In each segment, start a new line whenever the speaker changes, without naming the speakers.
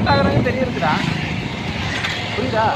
Start ஆகுறாங்க தெரியுதுடா, புரியுதா?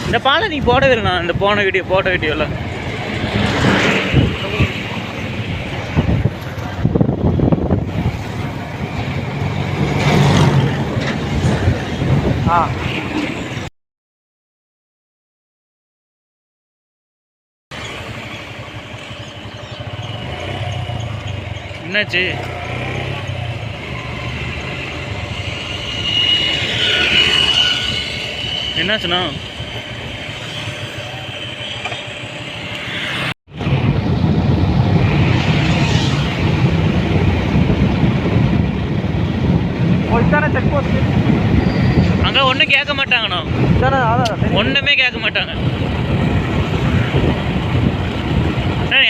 இந்த பாலை நீ போடவே இல்லைண்ணா, இந்த போட்ட வீடியோவில். என்னாச்சு? என்னாச்சுண்ணா? அங்கே ஒன்றும் கேட்க மாட்டாங்கண்ணா, ஒன்றுமே கேட்க மாட்டாங்க.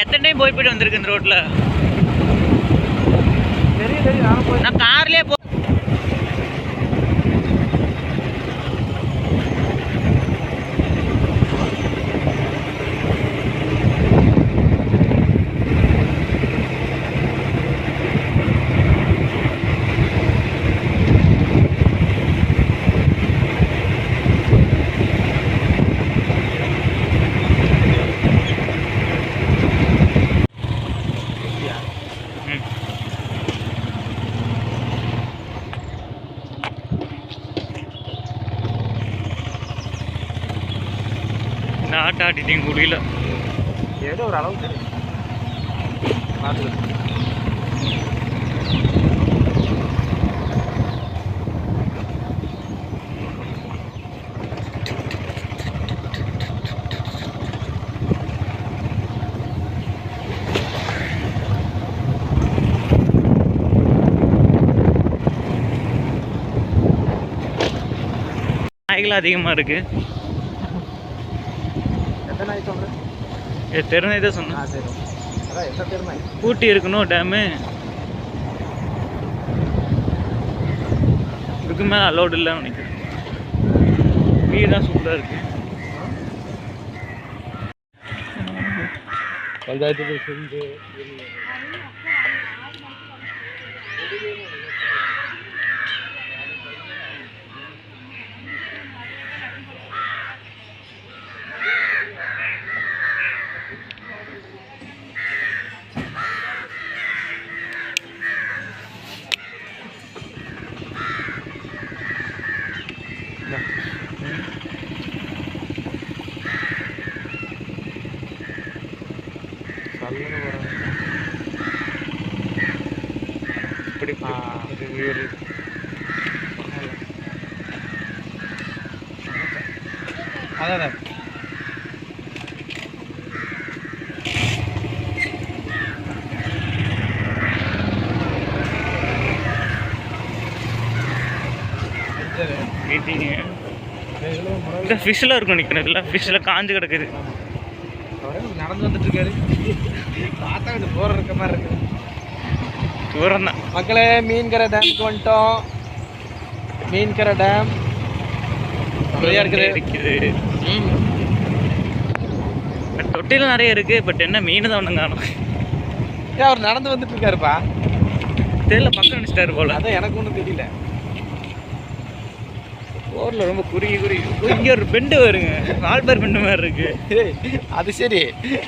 எத்தனை டைம் போயிட்டு வந்திருக்கு இந்த ரோட்டில். நான் கார்லேயே ஆட்டாட்டிட்டேன் குடியில்.
ஏதோ ஒரு அளவு தெரியும்.
நாய்கள் அதிகமாக இருக்கு.
நாய் சொல்கிறேன்,
தெருநாய் தான் சொன்னேன்.
சரி, அதான் எந்த தெருநாய்?
ஊட்டி இருக்கணும் டேமு, இதுக்கு மேலே அலோடு இல்லைன்னு நினைக்கிறேன். வீடு தான் சூப்பராக இருக்கு.
பஞ்சாயத்து செஞ்சு அதான்
ஃபிஷ்ஷில் இருக்கும் நிற்கிறதுல, ஃபிஷ்ஷில் காஞ்சு கிடக்குது.
நடந்து வந்துட்டு இருக்காரு, பார்த்தா இது போகிற இருக்க மாதிரி இருக்கு.
தூரம் தான்
மக்களே. மீன்கரை டேமுக்கு வந்துட்டோம். மீன்கரை டேம்
இருக்குது. தொட்டியில் நிறைய இருக்கு, பட் என்ன மீன் தான் ஒன்றும் காணும்.
ஏன் அவர் நடந்து வந்துட்டு இருக்காருப்பா?
தெரியல, பக்கம் நினைச்சிட்டாரு போல.
அதான் எனக்கு ஒன்றும் தெரியல.
போரில் ரொம்ப குறுகி இங்கே ஒரு பெண்டு வருங்க, வால்பார் பெண்டு மாதிரி இருக்கு.
அது சரி,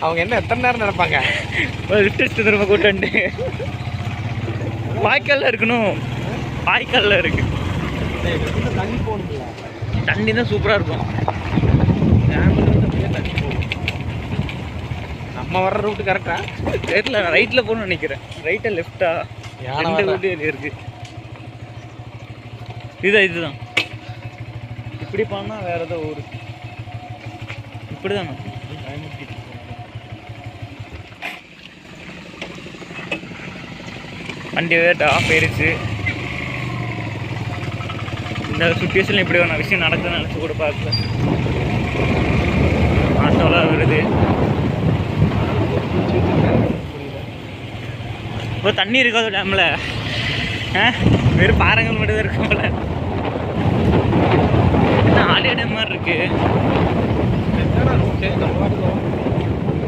அவங்க என்ன எத்தனை நேரம் நடப்பாங்க?
ஒரு லிஃப்ட் திரும்ப கூட்டு வாய்க்காலில் இருக்கணும். வாய்க்காலில் இருக்கு.
தண்ணி போகணுங்களா?
தண்ணி தான் சூப்பராக இருக்கும்.
நம்ம வர்ற ரூட்டு கரெக்டா?
தெரியல, நான் ரைட்டில் போகணும்னு நினைக்கிறேன். ரைட்டா லெஃப்டா ரூட்டு இருக்கு. இதுதான் இப்படி போனால் வேறு ஏதோ ஊர். இப்படி தானே வண்டி வேறு ஆஃப் ஆயிடுச்சு. இந்த சுச்சுவேஷனில் இப்படி ஒரு விஷயம் நடக்குதுன்னு நினச்சி கூட பார்க்கல. ஆட்டோலாம் வருது. இப்போ தண்ணி இருக்காது டேமில். வெறும் பாறைகள் மட்டும் தான் இருக்கும் போல. என்ன ஆலியா டேம் மாதிரி இருக்கு.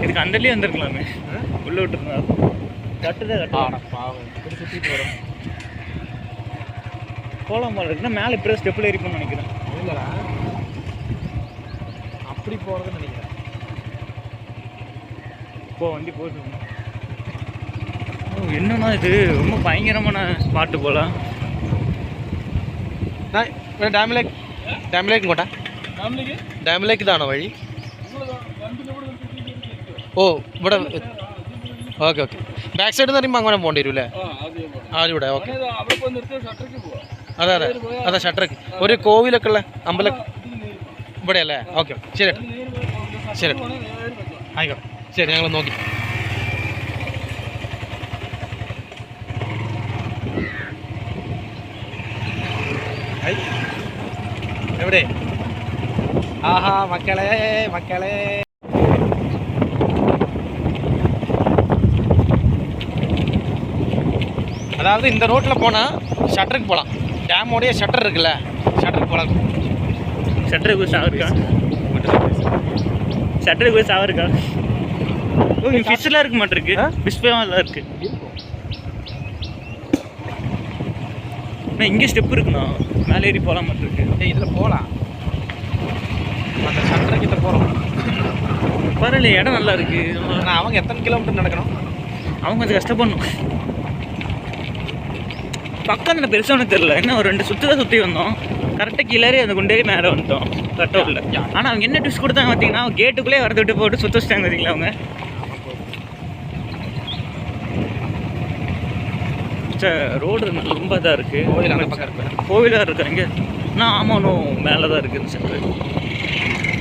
இதுக்கு அந்தலேயே வந்துருக்கலாமே, உள்ள விட்டுருந்தா கட்டுதான்
சுற்றிட்டு வரும்.
போகலாம் போல இருக்குன்னா மேலே இப்படி ஸ்டெப்பில் இருக்குன்னு நினைக்கிறேன்.
இல்லைடா, அப்படி போகிறதுன்னு நினைக்கிறேன்.
வண்டி போட்டு என்னன்னா இது ரொம்ப பயங்கரமான ஸ்பாட்டு போல.
ഡാമിലേക്ക് ഇങ്ങോട്ടാ? ഡാമിലേക്ക് ഇതാണോ വഴി? ഓ ഇവിടെ ഓക്കെ ഓക്കെ. ബാക്ക് സൈഡ് എന്ന് പറയുമ്പോൾ അങ്ങനെ പോകേണ്ടി വരും അല്ലേ? അതിലൂടെ ഓക്കെ. അതെ അതെ അതെ ഷട്ടർക്ക് ഒരു കോവിലൊക്കെ ഉള്ള അമ്പലം ഇവിടെ അല്ലേ? ഓക്കെ ശരി ശരി ആയിക്കോട്ടെ. ശരി ഞങ്ങൾ നോക്കി. എവിടെ? ആഹാ മക്കളെ മക്കളെ. அதாவது இந்த ரோட்டில் போனால் ஷட்டருக்கு போகலாம். டேமோடைய ஷட்டர் இருக்குல்ல, ஷட்டருக்கு போகலாம்.
ஷட்டருக்கு போய் சாவு இருக்கா? ஷட்டருக்கு போய் சாவு இருக்கா? ஓ ஃபிஷ்ஷெலாம் இருக்க மாட்டிருக்கு. ஃபிஷ்லாம் இருக்குது. இங்கே ஸ்டெப் இருக்குண்ணா, மேலே ஏறி போகலாம் மாட்டிருக்கு.
இதில் போகலாம். அந்த ஷட்டர்கிட்ட போகிறோம்.
பரவாயில்ல, இடம் நல்லா இருக்குது.
நான் அவங்க எத்தனை கிலோமீட்டர் நடக்கணும்?
அவங்க கொஞ்சம் கஷ்டப்படணும். பக்கம் எனக்கு பெருசாக ஒன்றும் தெரில. என்ன ஒரு 2 சுற்றி தான் சுற்றி வந்தோம். கரெக்டாக கீழே அந்த குண்டே மேலே வந்துட்டோம். கரெக்டாக இல்லை. ஆனால் அவங்க என்ன ட்விஸ்ட் கொடுத்தாங்க பார்த்தீங்கன்னா, கேட்டுக்குள்ளே வரது விட்டு போட்டு சுற்ற வச்சிட்டாங்க பார்த்தீங்களா அவங்க. ரோடு ரொம்ப இதாக இருக்குது.
கோவில் அந்த பக்கம் இருக்கு.
கோவிலாக இருக்கு இங்கே. நான் ஆமாம் மேலே தான் இருக்குது. சரி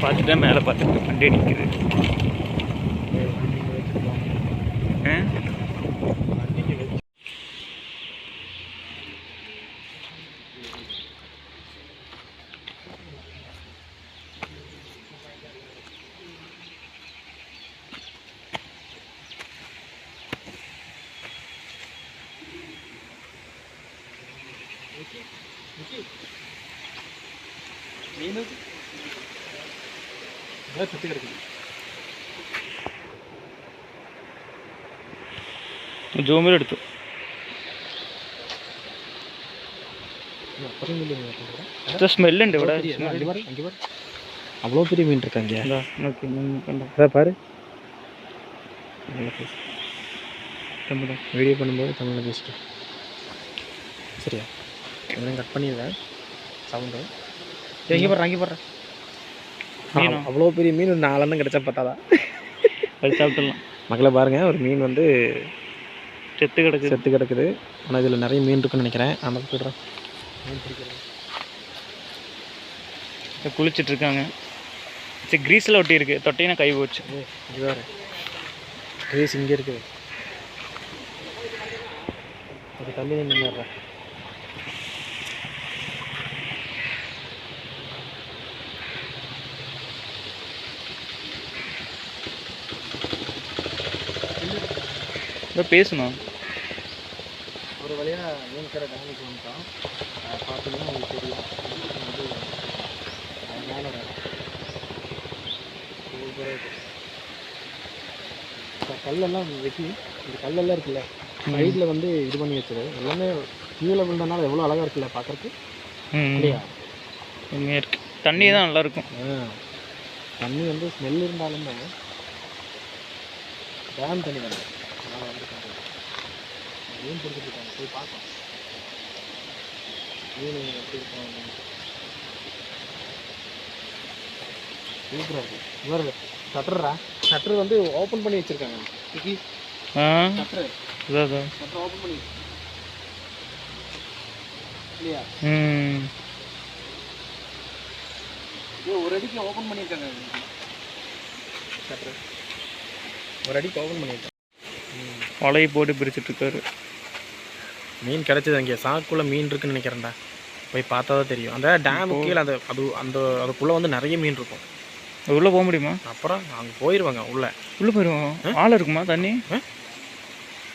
பார்த்துட்டா மேலே பார்த்துட்டு வண்டி நிற்கிது.
சுற்றி கிடக்குது.
ജൂമിൽ എടുത്തു. സ്മെല്ലുണ്ട് ഇവിടെ.
அவ்வளோ பெரிய மீன் இருக்காங்க. அதான் பாரு, வீடியோ பண்ணும்போது தமிழில் பேசிட்டு சரியா? இதெல்லாம் கட் பண்ணிடுறேன் சவுண்டு. இங்கே போடுறேன் அங்கே போடுறேன். அவ்வளோ பெரிய மீன் ஒரு 4 எண்ணம் கிடச்சா பார்த்தாதான்
அது சாப்பிட்டுலாம்.
மக்களை பாருங்கள், ஒரு மீன் வந்து
செத்து
கிடக்குது. ஆனால் இதில் நிறைய மீன் இருக்குன்னு நினைக்கிறேன். அந்த போய்ட்றேன். மீன் பிடிக்கிறேன்.
குளிச்சுட்டு இருக்காங்க. சரி கிரீஸில் ஒட்டி இருக்கு. தொட்டையினா கை போச்சு.
இது வேறு கிரீஸ் இங்கே இருக்குது. ஒரு தண்ணி நின்றுடுறேன்.
பேசணும்.
ஒரு வழியாக மீன் கடை டேமுக்கு வந்துட்டோம். பார்த்தீங்கன்னா உங்களுக்கு தெரியும். மேலே கல்லெல்லாம் வெட்டி, இந்த கல்லெல்லாம் இருக்குல்ல சைடில் வந்து இது பண்ணி வச்சது எல்லாமே கீழே விழுந்தனால எவ்வளோ அழகாக இருக்குல்ல பார்க்குறதுக்கு. இல்லையா?
இருக்கு. தண்ணி தான் நல்லாயிருக்கும்.
தண்ணி வந்து ஸ்மெல் இருந்தாலுமே டேம் தண்ணி தானே. அதனால் வந்து மீன் பிடிச்சிருக்காங்க. போய் பார்க்கலாம் மீன் எப்படி இருக்கும். சூப்பராக இருக்குது. இவர் ஷட்டர் வந்து ஓப்பன் பண்ணி வச்சுருக்காங்க. ஷட்டர் ஓப்பன் பண்ணி இல்லையா? இது ஒரு அடிக்கு ஓப்பன் பண்ணியிருக்காங்க. ஒரு அடி ஓப்பன் பண்ணிட்டேன்.
வலையை போட்டு பிரிச்சுட்டு இருக்காரு.
மீன் கிடைச்சது அங்கே சாக்குள்ளே மீன் இருக்குன்னு நினைக்கிறேன்டா. போய் பார்த்தா தான் தெரியும். அந்த டேமு கீழே அதுக்குள்ளே வந்து நிறைய மீன் இருக்கும்.
உள்ளே போக முடியுமா?
அப்புறம் அங்கே போயிடுவாங்க. உள்ளே
போயிடுவோம். ஆள் இருக்குமா தண்ணி?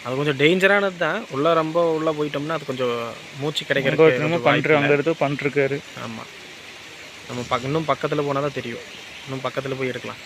அது கொஞ்சம் டேஞ்சரானது தான். உள்ளே ரொம்ப உள்ளே போயிட்டோம்னா அது கொஞ்சம் மூச்சு கிடைக்கிறது
பண்ணுற அங்கே எடுத்து பண்ணிருக்காரு.
ஆமாம், நம்ம இன்னும் பக்கத்தில் போனால் தான் தெரியும். இன்னும் பக்கத்தில் போய் எடுக்கலாம்.